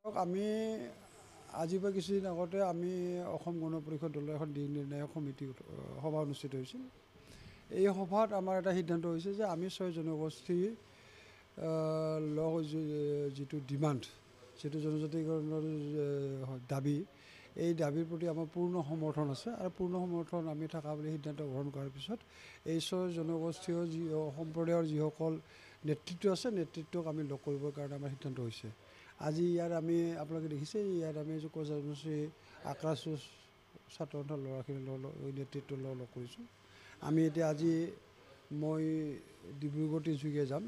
আমি আজি পৰা কিছুদিন আগতে আমি অসম গণ পৰিষদ দলৰ এখন দিশ নিৰ্ণায়ক সমিতি সভা অনুষ্ঠিত হৈছিল। এই সভাত আমাৰ এটা সিদ্ধান্ত হৈছে যে আমি 6 জনগোষ্ঠীৰ যিটো ডিমাণ্ড, যিটো জনজাতিকৰণৰ দাবী, এই দাবীৰ প্ৰতি আমাৰ পূৰ্ণ সমৰ্থন আছে আৰু পূৰ্ণ সমৰ্থন আমি থকা বুলি সিদ্ধান্ত গ্ৰহণ কৰাৰ পিছত এই 6 জনগোষ্ঠীয় সম্প্ৰদায়ৰ যিসকল নেতৃত্ব আছে, নেতৃত্বক আমি লগ কৰিবৰ কাৰণে আমাৰ সিদ্ধান্ত হৈছে। আজি ইয়াত আমি আপোনালোকে দেখিছে, ইয়াত আমি কৰ্মসূচী আক্ৰাছ ছাত্ৰ সন্থাৰ ল'ৰাখিনিৰ নেতৃত্ব লগ কৰিছোঁ। আমি এতিয়া আজি মই ডিব্ৰুগড় তিনিচুকীয়া যাম।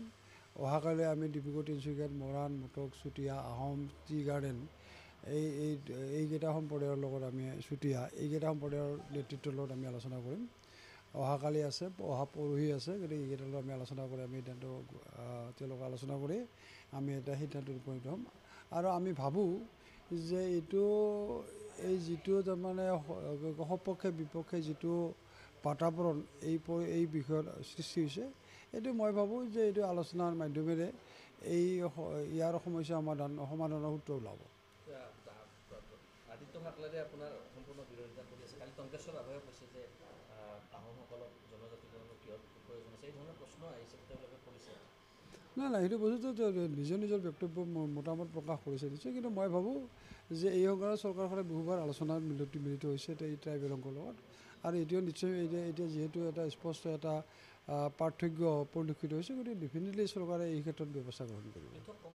অহাকালি আমি ডিব্ৰুগড় তিনিচুকীয়াত মৰাণ, মটক, চুতীয়া, আহোম, টি গাৰ্ডেন এইকেইটা সম্প্ৰদায়ৰ লগত আমি চুতীয়া এইকেইটা সম্প্ৰদায়ৰ নেতৃত্বৰ লগত আমি আলোচনা কৰিম। অহাকালি আছে, অহা পৰহি আছে, গতিকে এইকেইটাৰ লগত আমি আলোচনা কৰি আমি সিদ্ধান্ত তেওঁলোকক আলোচনা কৰি আমি এটা সিদ্ধান্তত উপনীত হ'ম। আৰু আমি ভাবোঁ যে এই যিটো তাৰমানে সপক্ষে বিপক্ষে যিটো বাতাবৰণ এই বিষয়ত সৃষ্টি হৈছে, এইটো মই ভাবোঁ যে এইটো আলোচনাৰ মাধ্যমেৰে ইয়াৰ সমস্যা সমাধানৰ সূত্ৰ ওলাব। আদিত্য ঠাকৰেৰে আপোনাৰ সম্পূৰ্ণ বিৰোধিতা কৰি আছে। কালি টংকেশ্বৰ ৰাভায়ে কৈছে যে আহোমসকলক জনজাতিকৰণৰ কিহৰ প্ৰয়োজন আছে, এই ধৰণৰ প্ৰশ্ন আহিছে, তেওঁলোকে কৰিছে। নাই, সেইটো বস্তুটো নিজৰ নিজৰ বক্তব্য মতামত প্ৰকাশ কৰিছে নিশ্চয়, কিন্তু মই ভাবোঁ যে এই সংক্ৰান্তত চৰকাৰখনে বহুবাৰ আলোচনাত মিলিত হৈছে এই ট্ৰাইবেলসকলৰ লগত। আৰু এতিয়াও নিশ্চয় এতিয়া যিহেতু এটা স্পষ্ট এটা পাৰ্থক্য পৰিলক্ষিত হৈছে, গতিকে ডেফিনেটলি চৰকাৰে এই ক্ষেত্ৰত ব্যৱস্থা গ্ৰহণ কৰিব।